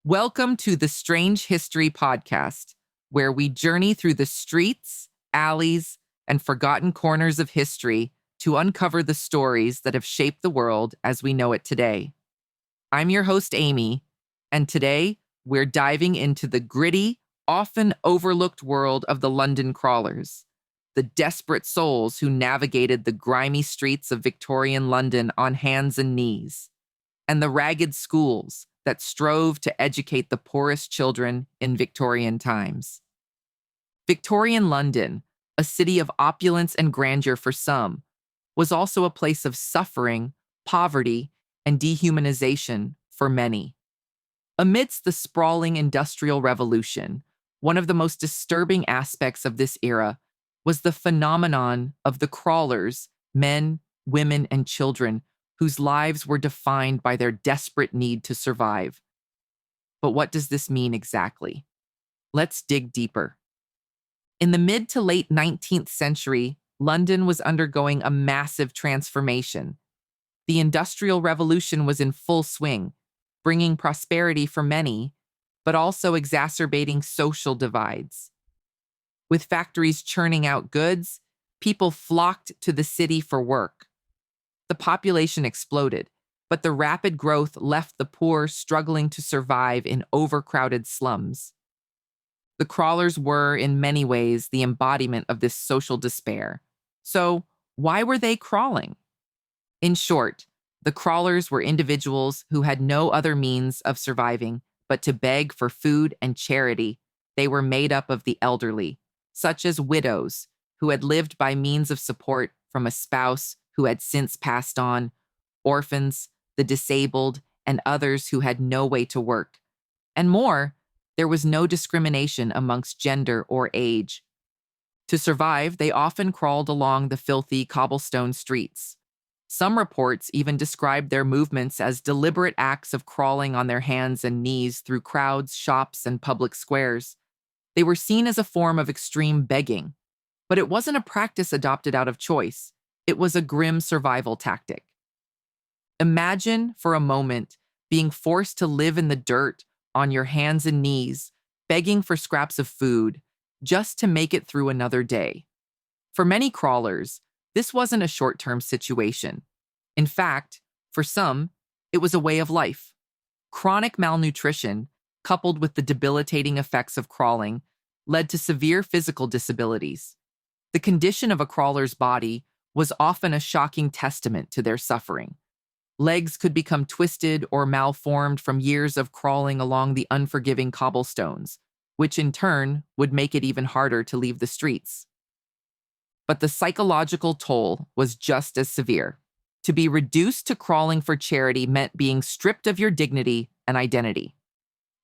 Welcome to the Strange History Podcast, where we journey through the streets, alleys, and forgotten corners of history to uncover the stories that have shaped the world as we know it today. I'm your host, Amy, and today we're diving into the gritty, often overlooked world of the London crawlers, the desperate souls who navigated the grimy streets of Victorian London on hands and knees, and the ragged schools that strove to educate the poorest children in Victorian times. Victorian London, a city of opulence and grandeur for some, was also a place of suffering, poverty, and dehumanization for many. Amidst the sprawling Industrial Revolution, one of the most disturbing aspects of this era was the phenomenon of the crawlers, men, women, and children whose lives were defined by their desperate need to survive. But what does this mean exactly? Let's dig deeper. In the mid to late 19th century, London was undergoing a massive transformation. The Industrial Revolution was in full swing, bringing prosperity for many, but also exacerbating social divides. With factories churning out goods, people flocked to the city for work. The population exploded, but the rapid growth left the poor struggling to survive in overcrowded slums. The crawlers were, in many ways, the embodiment of this social despair. So, why were they crawling? In short, the crawlers were individuals who had no other means of surviving but to beg for food and charity. They were made up of the elderly, such as widows, who had lived by means of support from a spouse who had since passed on, orphans, the disabled, and others who had no way to work. And more, there was no discrimination amongst gender or age. To survive, they often crawled along the filthy cobblestone streets. Some reports even described their movements as deliberate acts of crawling on their hands and knees through crowds, shops, and public squares. They were seen as a form of extreme begging, but it wasn't a practice adopted out of choice. It was a grim survival tactic. Imagine, for a moment, being forced to live in the dirt on your hands and knees, begging for scraps of food, just to make it through another day. For many crawlers, this wasn't a short-term situation. In fact, for some, it was a way of life. Chronic malnutrition, coupled with the debilitating effects of crawling, led to severe physical disabilities. The condition of a crawler's body was often a shocking testament to their suffering. Legs could become twisted or malformed from years of crawling along the unforgiving cobblestones, which in turn would make it even harder to leave the streets. But the psychological toll was just as severe. To be reduced to crawling for charity meant being stripped of your dignity and identity.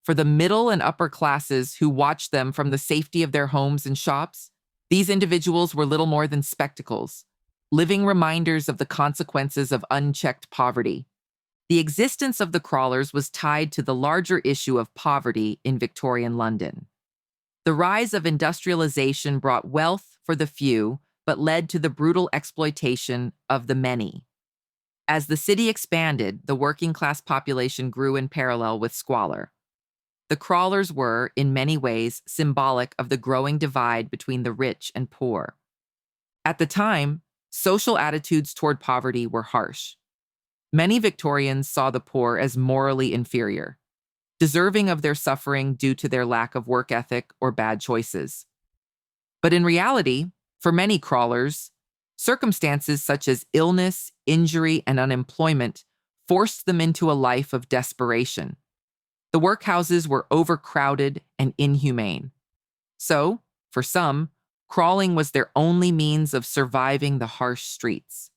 For the middle and upper classes who watched them from the safety of their homes and shops, these individuals were little more than spectacles, living reminders of the consequences of unchecked poverty. The existence of the crawlers was tied to the larger issue of poverty in Victorian London. The rise of industrialization brought wealth for the few, but led to the brutal exploitation of the many. As the city expanded, the working-class population grew in parallel with squalor. The crawlers were, in many ways, symbolic of the growing divide between the rich and poor. At the time, social attitudes toward poverty were harsh. Many Victorians saw the poor as morally inferior, deserving of their suffering due to their lack of work ethic or bad choices. But in reality, for many crawlers, circumstances such as illness, injury, and unemployment forced them into a life of desperation. The workhouses were overcrowded and inhumane. So, for some, crawling was their only means of surviving the harsh streets.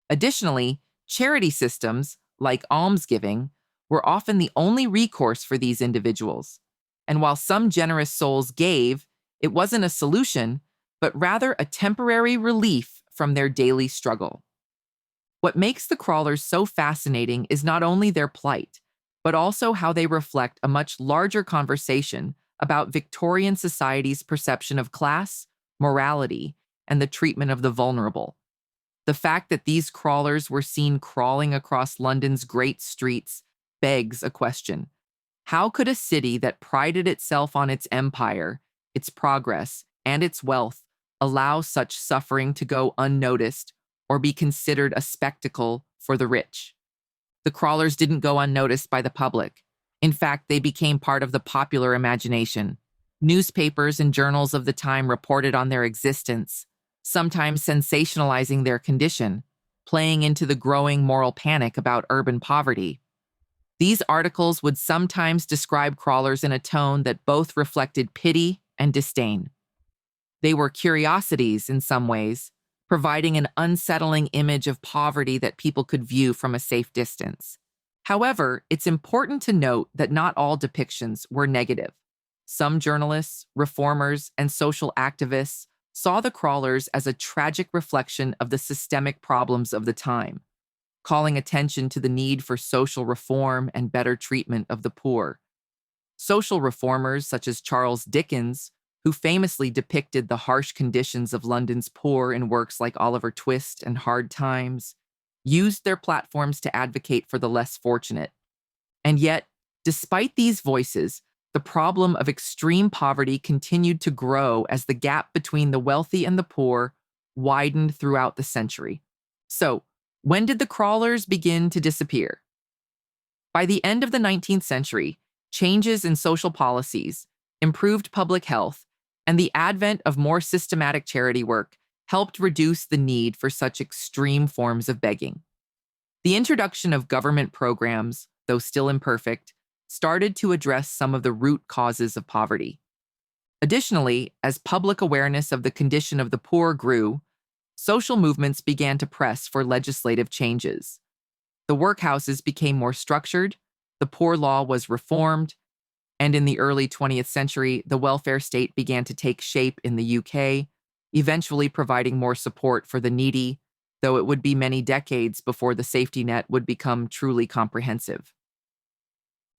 Additionally, charity systems, like almsgiving, were often the only recourse for these individuals. And while some generous souls gave, it wasn't a solution, but rather a temporary relief from their daily struggle. What makes the crawlers so fascinating is not only their plight, but also how they reflect a much larger conversation about Victorian society's perception of class, morality, and the treatment of the vulnerable. The fact that these crawlers were seen crawling across London's great streets begs a question. How could a city that prided itself on its empire, its progress, and its wealth allow such suffering to go unnoticed or be considered a spectacle for the rich? The crawlers didn't go unnoticed by the public. In fact, they became part of the popular imagination. Newspapers and journals of the time reported on their existence, sometimes sensationalizing their condition, playing into the growing moral panic about urban poverty. These articles would sometimes describe crawlers in a tone that both reflected pity and disdain. They were curiosities in some ways, providing an unsettling image of poverty that people could view from a safe distance. However, it's important to note that not all depictions were negative. Some journalists, reformers, and social activists saw the crawlers as a tragic reflection of the systemic problems of the time, calling attention to the need for social reform and better treatment of the poor. Social reformers such as Charles Dickens, who famously depicted the harsh conditions of London's poor in works like Oliver Twist and Hard Times, used their platforms to advocate for the less fortunate. And yet, despite these voices, the problem of extreme poverty continued to grow as the gap between the wealthy and the poor widened throughout the century. So, when did the crawlers begin to disappear? By the end of the 19th century, changes in social policies, improved public health, and the advent of more systematic charity work helped reduce the need for such extreme forms of begging. The introduction of government programs, though still imperfect, started to address some of the root causes of poverty. Additionally, as public awareness of the condition of the poor grew, social movements began to press for legislative changes. The workhouses became more structured, the poor law was reformed, and in the early 20th century, the welfare state began to take shape in the UK, eventually providing more support for the needy, though it would be many decades before the safety net would become truly comprehensive.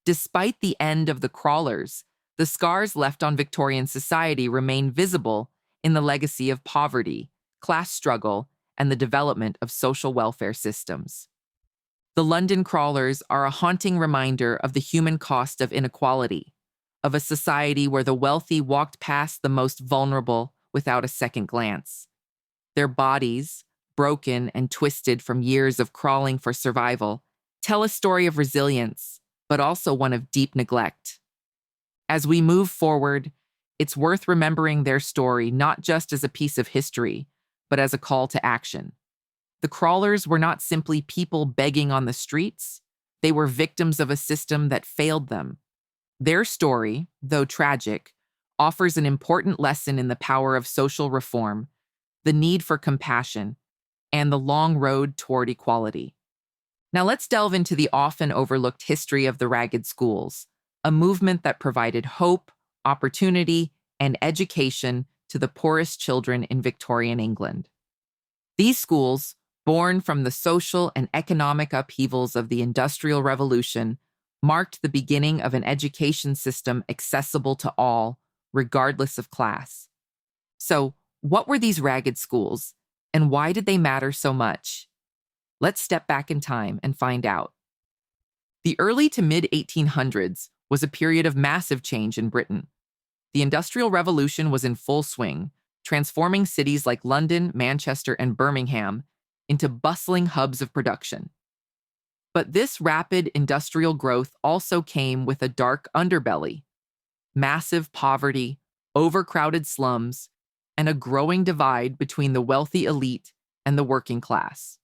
Despite the end of the crawlers, the scars left on Victorian society remain visible in the legacy of poverty, class struggle, and the development of social welfare systems. The London crawlers are a haunting reminder of the human cost of inequality, of a society where the wealthy walked past the most vulnerable without a second glance. Their bodies, broken and twisted from years of crawling for survival, tell a story of resilience, but also one of deep neglect. As we move forward, it's worth remembering their story not just as a piece of history, but as a call to action. The crawlers were not simply people begging on the streets, they were victims of a system that failed them. Their story, though tragic, offers an important lesson in the power of social reform, the need for compassion, and the long road toward equality. Now let's delve into the often overlooked history of the Ragged Schools, a movement that provided hope, opportunity, and education to the poorest children in Victorian England. These schools, born from the social and economic upheavals of the Industrial Revolution, marked the beginning of an education system accessible to all, regardless of class. So, what were these Ragged Schools, and why did they matter so much? Let's step back in time and find out. The early to mid-1800s was a period of massive change in Britain. The Industrial Revolution was in full swing, transforming cities like London, Manchester, and Birmingham into bustling hubs of production. But this rapid industrial growth also came with a dark underbelly: massive poverty, overcrowded slums, and a growing divide between the wealthy elite and the working class.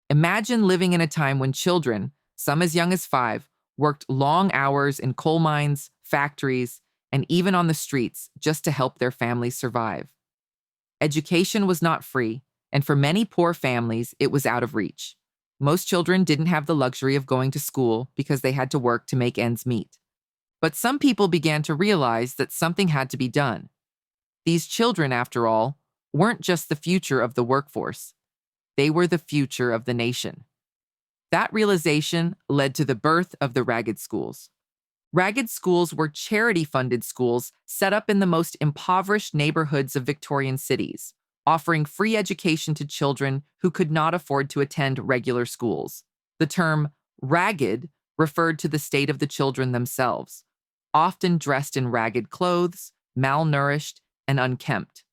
Imagine living in a time when children, some as young as 5, worked long hours in coal mines, factories, and even on the streets just to help their families survive. Education was not free, and for many poor families, it was out of reach. Most children didn't have the luxury of going to school because they had to work to make ends meet. But some people began to realize that something had to be done. These children, after all, weren't just the future of the workforce. They were the future of the nation. That realization led to the birth of the Ragged Schools. Ragged Schools were charity-funded schools set up in the most impoverished neighborhoods of Victorian cities, offering free education to children who could not afford to attend regular schools. The term ragged referred to the state of the children themselves, often dressed in ragged clothes, malnourished, and unkempt.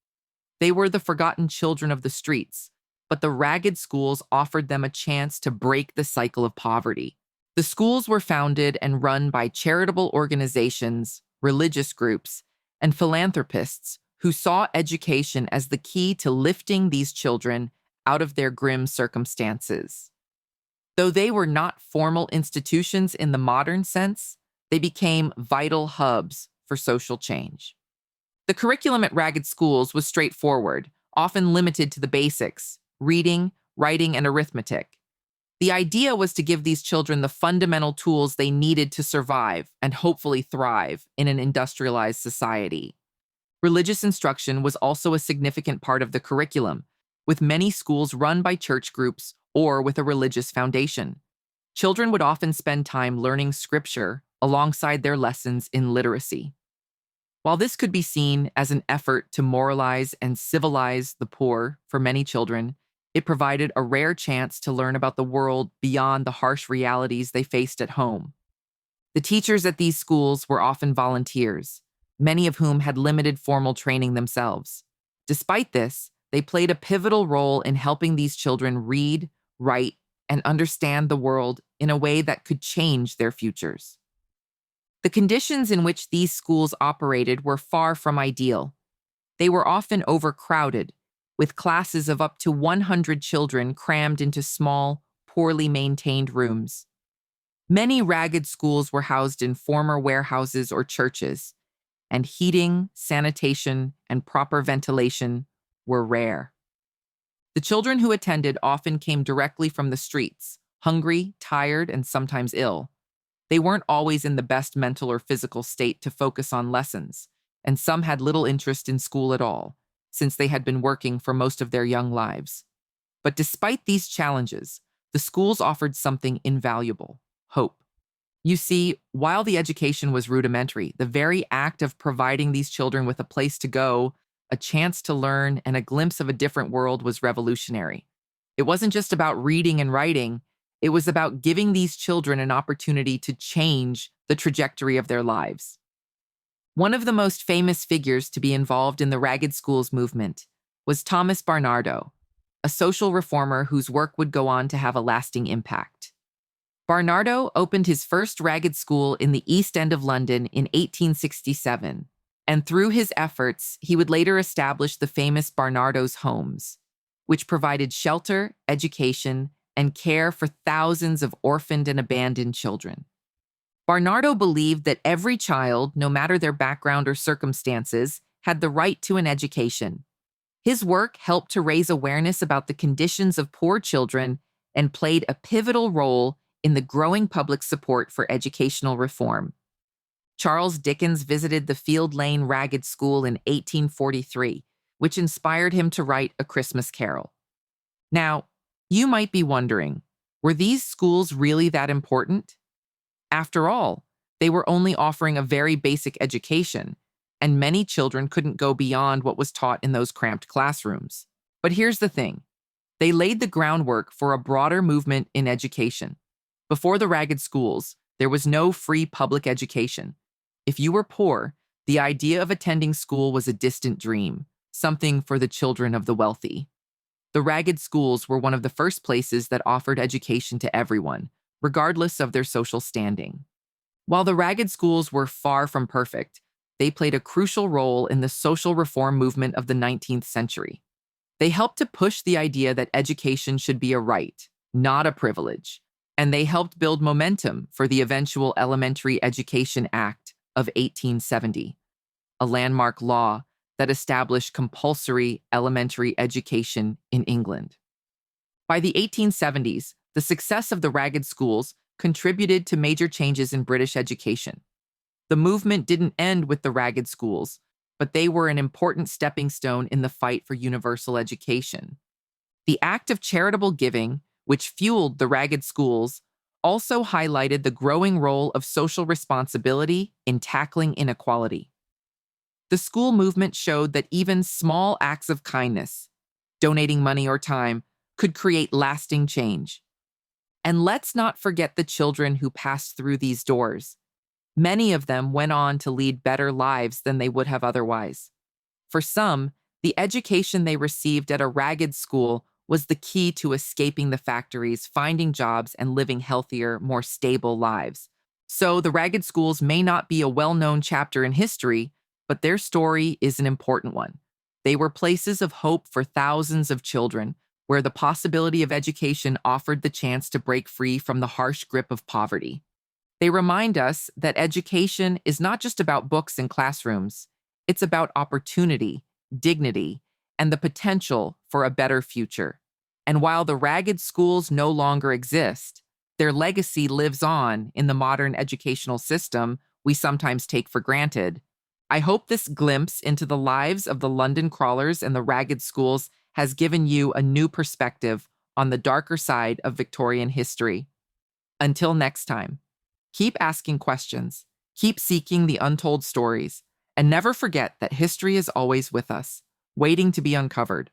They were the forgotten children of the streets, but the ragged schools offered them a chance to break the cycle of poverty. The schools were founded and run by charitable organizations, religious groups, and philanthropists who saw education as the key to lifting these children out of their grim circumstances. Though they were not formal institutions in the modern sense, they became vital hubs for social change. The curriculum at Ragged Schools was straightforward, often limited to the basics: reading, writing, and arithmetic. The idea was to give these children the fundamental tools they needed to survive and hopefully thrive in an industrialized society. Religious instruction was also a significant part of the curriculum, with many schools run by church groups or with a religious foundation. Children would often spend time learning scripture alongside their lessons in literacy. While this could be seen as an effort to moralize and civilize the poor for many children, it provided a rare chance to learn about the world beyond the harsh realities they faced at home. The teachers at these schools were often volunteers, many of whom had limited formal training themselves. Despite this, they played a pivotal role in helping these children read, write, and understand the world in a way that could change their futures. The conditions in which these schools operated were far from ideal. They were often overcrowded, with classes of up to 100 children crammed into small, poorly maintained rooms. Many ragged schools were housed in former warehouses or churches, and heating, sanitation, and proper ventilation were rare. The children who attended often came directly from the streets, hungry, tired, and sometimes ill. They weren't always in the best mental or physical state to focus on lessons, and some had little interest in school at all, since they had been working for most of their young lives. But despite these challenges, the schools offered something invaluable: hope. You see, while the education was rudimentary, the very act of providing these children with a place to go, a chance to learn, and a glimpse of a different world was revolutionary. It wasn't just about reading and writing, it was about giving these children an opportunity to change the trajectory of their lives. One of the most famous figures to be involved in the Ragged Schools movement was Thomas Barnardo, a social reformer whose work would go on to have a lasting impact. Barnardo opened his first ragged school in the East End of London in 1867, and through his efforts, he would later establish the famous Barnardo's Homes, which provided shelter, education, and care for thousands of orphaned and abandoned children. Barnardo believed that every child, no matter their background or circumstances, had the right to an education. His work helped to raise awareness about the conditions of poor children and played a pivotal role in the growing public support for educational reform. Charles Dickens visited the Field Lane Ragged School in 1843, which inspired him to write A Christmas Carol. Now, you might be wondering, were these schools really that important? After all, they were only offering a very basic education, and many children couldn't go beyond what was taught in those cramped classrooms. But here's the thing: they laid the groundwork for a broader movement in education. Before the Ragged Schools, there was no free public education. If you were poor, the idea of attending school was a distant dream, something for the children of the wealthy. The Ragged Schools were one of the first places that offered education to everyone, regardless of their social standing. While the Ragged Schools were far from perfect, they played a crucial role in the social reform movement of the 19th century. They helped to push the idea that education should be a right, not a privilege, and they helped build momentum for the eventual Elementary Education Act of 1870, a landmark law that established compulsory elementary education in England. By the 1870s, the success of the Ragged Schools contributed to major changes in British education. The movement didn't end with the Ragged Schools, but they were an important stepping stone in the fight for universal education. The act of charitable giving, which fueled the Ragged Schools, also highlighted the growing role of social responsibility in tackling inequality. The school movement showed that even small acts of kindness, donating money or time, could create lasting change. And let's not forget the children who passed through these doors. Many of them went on to lead better lives than they would have otherwise. For some, the education they received at a ragged school was the key to escaping the factories, finding jobs, and living healthier, more stable lives. So the ragged schools may not be a well-known chapter in history, but their story is an important one. They were places of hope for thousands of children, where the possibility of education offered the chance to break free from the harsh grip of poverty. They remind us that education is not just about books and classrooms. It's about opportunity, dignity, and the potential for a better future. And while the ragged schools no longer exist, their legacy lives on in the modern educational system we sometimes take for granted. I hope this glimpse into the lives of the London crawlers and the ragged schools has given you a new perspective on the darker side of Victorian history. Until next time, keep asking questions, keep seeking the untold stories, and never forget that history is always with us, waiting to be uncovered.